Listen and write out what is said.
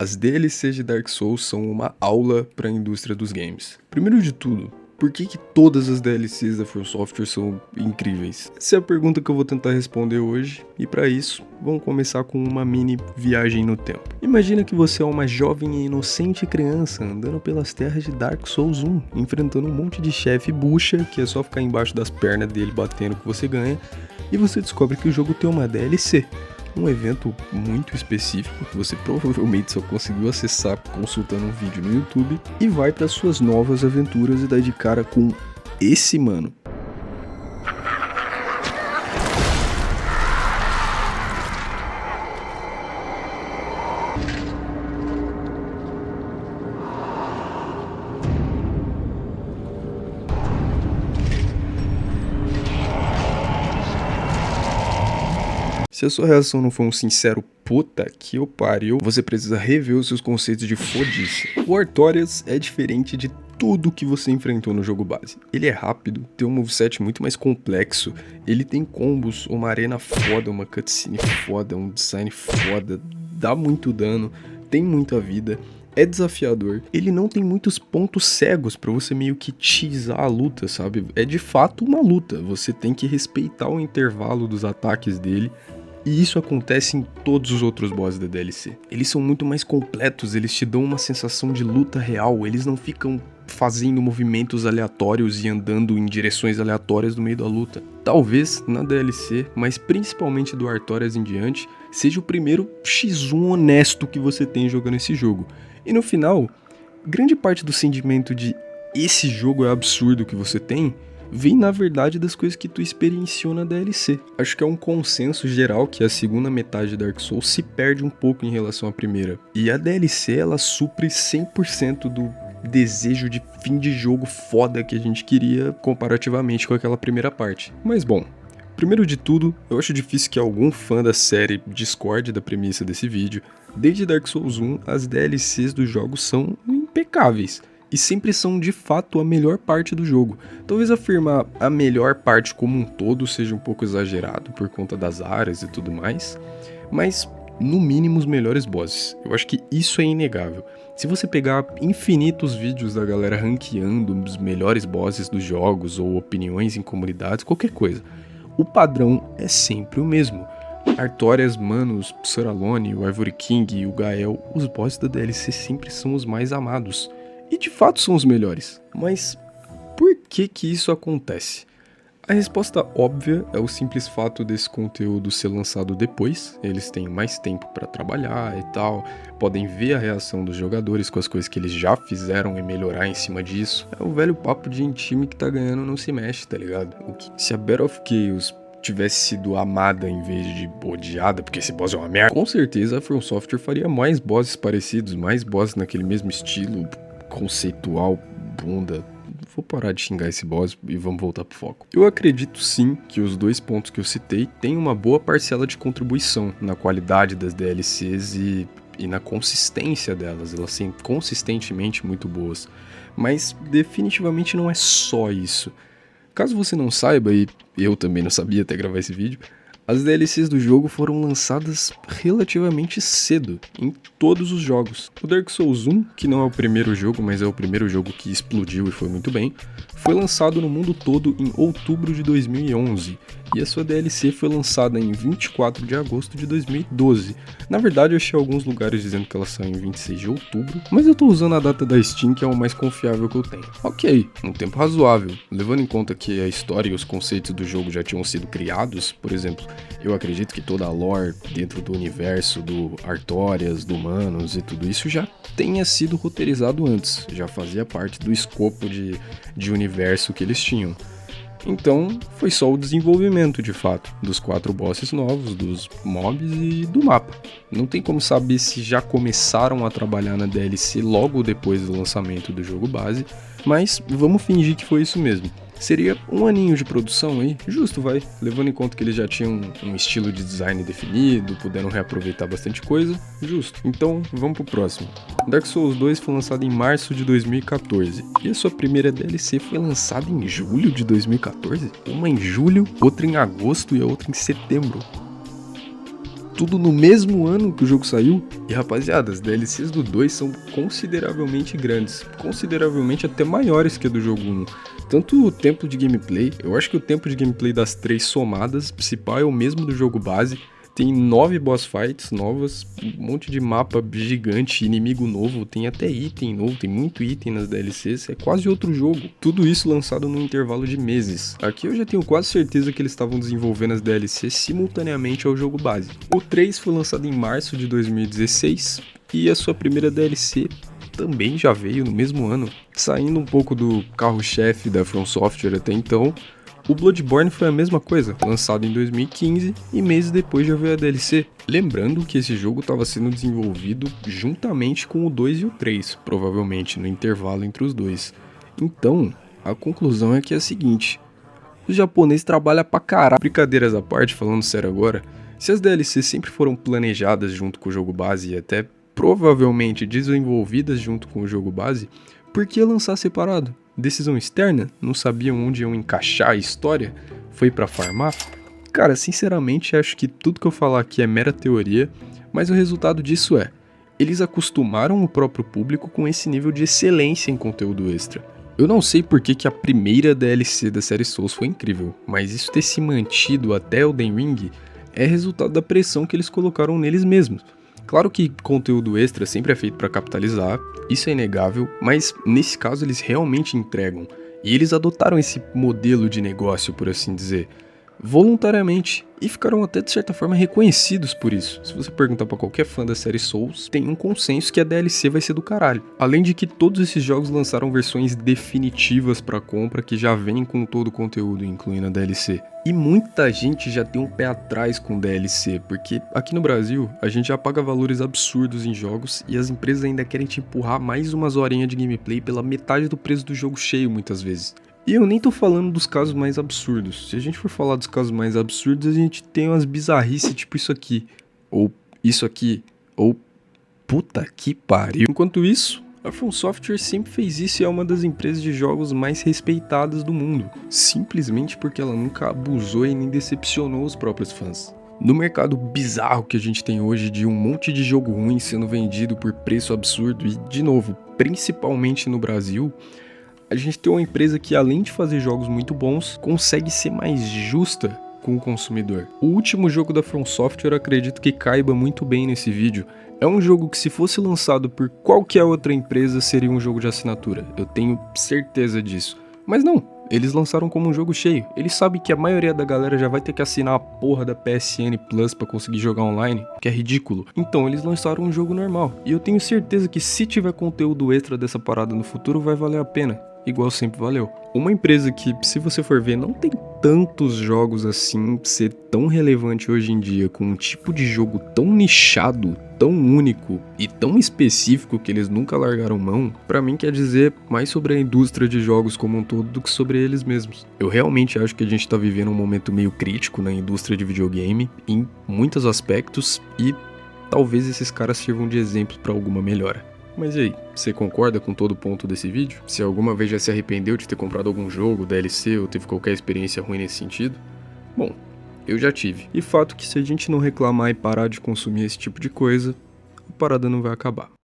As DLCs de Dark Souls são uma aula para a indústria dos games. Primeiro de tudo, por que todas as DLCs da From Software são incríveis? Essa é a pergunta que eu vou tentar responder hoje, e para isso, vamos começar com uma mini viagem no tempo. Imagina que você é uma jovem e inocente criança andando pelas terras de Dark Souls 1, enfrentando um monte de chefe bucha, que é só ficar embaixo das pernas dele batendo que você ganha, e você descobre que o jogo tem uma DLC. Um evento muito específico que você provavelmente só conseguiu acessar consultando um vídeo no YouTube, e vai para suas novas aventuras e dá de cara com esse mano. Se a sua reação não for um sincero puta que eu pariu, você precisa rever os seus conceitos de fodice. O Artorias é diferente de tudo que você enfrentou no jogo base. Ele é rápido, tem um moveset muito mais complexo, ele tem combos, uma arena foda, uma cutscene foda, um design foda, dá muito dano, tem muita vida. É desafiador, ele não tem muitos pontos cegos pra você meio que teasar a luta, sabe? É de fato uma luta, você tem que respeitar o intervalo dos ataques dele. E isso acontece em todos os outros bosses da DLC. Eles são muito mais completos, eles te dão uma sensação de luta real, eles não ficam fazendo movimentos aleatórios e andando em direções aleatórias no meio da luta. Talvez na DLC, mas principalmente do Artorias em diante, seja o primeiro X1 honesto que você tem jogando esse jogo. E no final, grande parte do sentimento de esse jogo é absurdo que você tem, vem na verdade das coisas que tu experienciou na DLC. Acho que é um consenso geral que a segunda metade de Dark Souls se perde um pouco em relação à primeira. E a DLC, ela supre 100% do desejo de fim de jogo foda que a gente queria comparativamente com aquela primeira parte. Mas bom, primeiro de tudo, eu acho difícil que algum fã da série discorde da premissa desse vídeo. Desde Dark Souls 1, as DLCs dos jogos são impecáveis. E sempre são de fato a melhor parte do jogo. Talvez afirmar a melhor parte como um todo seja um pouco exagerado por conta das áreas e tudo mais, mas no mínimo os melhores bosses. Eu acho que isso é inegável. Se você pegar infinitos vídeos da galera ranqueando os melhores bosses dos jogos ou opiniões em comunidades, qualquer coisa, o padrão é sempre o mesmo. Artorias, Manus, Psoralone, o Ivory King e o Gael, os bosses da DLC sempre são os mais amados. E de fato são os melhores. Mas por que isso acontece? A resposta óbvia é o simples fato desse conteúdo ser lançado depois. Eles têm mais tempo para trabalhar e tal, podem ver a reação dos jogadores com as coisas que eles já fizeram e melhorar em cima disso. É o velho papo de time que tá ganhando não se mexe, tá ligado? Se a Battle of Chaos tivesse sido amada em vez de odiada, porque esse boss é uma merda, com certeza a From Software faria mais bosses parecidos, mais bosses naquele mesmo estilo conceitual, bunda. Vou parar de xingar esse boss e vamos voltar pro foco. Eu acredito sim que os dois pontos que eu citei têm uma boa parcela de contribuição na qualidade das DLCs e na consistência delas. Elas são consistentemente muito boas, mas definitivamente não é só isso. Caso você não saiba, e eu também não sabia até gravar esse vídeo, as DLCs do jogo foram lançadas relativamente cedo, em todos os jogos. O Dark Souls 1, que não é o primeiro jogo, mas é o primeiro jogo que explodiu e foi muito bem, foi lançado no mundo todo em outubro de 2011, e a sua DLC foi lançada em 24 de agosto de 2012. Na verdade, eu achei alguns lugares dizendo que ela saiu em 26 de outubro, mas eu tô usando a data da Steam, que é o mais confiável que eu tenho. Ok, um tempo razoável, levando em conta que a história e os conceitos do jogo já tinham sido criados. Por exemplo, eu acredito que toda a lore dentro do universo do Artorias, do Manus e tudo isso já tenha sido roteirizado antes, já fazia parte do escopo de universo que eles tinham. Então, foi só o desenvolvimento, de fato, dos 4 bosses novos, dos mobs e do mapa. Não tem como saber se já começaram a trabalhar na DLC logo depois do lançamento do jogo base, mas vamos fingir que foi isso mesmo. Seria um aninho de produção aí, justo vai, levando em conta que eles já tinham um estilo de design definido, puderam reaproveitar bastante coisa, justo. Então, vamos pro próximo. Dark Souls 2 foi lançado em março de 2014, e a sua primeira DLC foi lançada em julho de 2014? Uma em julho, outra em agosto e a outra em setembro. tudo no mesmo ano que o jogo saiu. E rapaziada, as DLCs do 2 são consideravelmente grandes, consideravelmente até maiores que a do jogo 1. Tanto o tempo de gameplay, eu acho que o tempo de gameplay das 3 somadas, principal é o mesmo do jogo base. Tem 9 boss fights novas, um monte de mapa gigante, inimigo novo, tem até item novo, tem muito item nas DLCs, é quase outro jogo. Tudo isso lançado num intervalo de meses. Aqui eu já tenho quase certeza que eles estavam desenvolvendo as DLCs simultaneamente ao jogo base. O 3 foi lançado em março de 2016 e a sua primeira DLC também já veio no mesmo ano. Saindo um pouco do carro-chefe da From Software até então, o Bloodborne foi a mesma coisa, lançado em 2015 e meses depois já veio a DLC. Lembrando que esse jogo estava sendo desenvolvido juntamente com o 2 e o 3, provavelmente no intervalo entre os dois. Então, a conclusão é que é a seguinte: os japoneses trabalham pra caralho. Brincadeiras à parte, falando sério agora, se as DLCs sempre foram planejadas junto com o jogo base e até provavelmente desenvolvidas junto com o jogo base, por que lançar separado? Decisão externa? Não sabiam onde iam encaixar a história? Foi pra farmar? Cara, sinceramente acho que tudo que eu falar aqui é mera teoria, mas o resultado disso é: eles acostumaram o próprio público com esse nível de excelência em conteúdo extra. Eu não sei por que a primeira DLC da série Souls foi incrível, mas isso ter se mantido até Elden Ring é resultado da pressão que eles colocaram neles mesmos. Claro que conteúdo extra sempre é feito para capitalizar, isso é inegável, mas nesse caso eles realmente entregam. E eles adotaram esse modelo de negócio, por assim dizer, voluntariamente, e ficaram até de certa forma reconhecidos por isso. Se você perguntar pra qualquer fã da série Souls, tem um consenso que a DLC vai ser do caralho. Além de que todos esses jogos lançaram versões definitivas pra compra que já vêm com todo o conteúdo, incluindo a DLC. E muita gente já tem um pé atrás com DLC, porque aqui no Brasil a gente já paga valores absurdos em jogos e as empresas ainda querem te empurrar mais umas horinhas de gameplay pela metade do preço do jogo cheio muitas vezes. E eu nem tô falando dos casos mais absurdos. Se a gente for falar dos casos mais absurdos, a gente tem umas bizarrices tipo isso aqui, ou isso aqui, ou puta que pariu. Enquanto isso, a From Software sempre fez isso e é uma das empresas de jogos mais respeitadas do mundo, simplesmente porque ela nunca abusou e nem decepcionou os próprios fãs. No mercado bizarro que a gente tem hoje de um monte de jogo ruim sendo vendido por preço absurdo e, de novo, principalmente no Brasil, a gente tem uma empresa que, além de fazer jogos muito bons, consegue ser mais justa com o consumidor. O último jogo da From Software, acredito que caiba muito bem nesse vídeo. É um jogo que, se fosse lançado por qualquer outra empresa, seria um jogo de assinatura. Eu tenho certeza disso. Mas não, eles lançaram como um jogo cheio. Eles sabem que a maioria da galera já vai ter que assinar a porra da PSN Plus pra conseguir jogar online, que é ridículo. Então eles lançaram um jogo normal. E eu tenho certeza que, se tiver conteúdo extra dessa parada no futuro, vai valer a pena. Igual sempre valeu. Uma empresa que, se você for ver, não tem tantos jogos assim ser tão relevante hoje em dia, com um tipo de jogo tão nichado, tão único e tão específico que eles nunca largaram mão, pra mim quer dizer mais sobre a indústria de jogos como um todo do que sobre eles mesmos. Eu realmente acho que a gente tá vivendo um momento meio crítico na indústria de videogame, em muitos aspectos, e talvez esses caras sirvam de exemplo pra alguma melhora. Mas e aí, você concorda com todo o ponto desse vídeo? Se alguma vez já se arrependeu de ter comprado algum jogo, DLC ou teve qualquer experiência ruim nesse sentido? Bom, eu já tive. E fato que, se a gente não reclamar e parar de consumir esse tipo de coisa, a parada não vai acabar.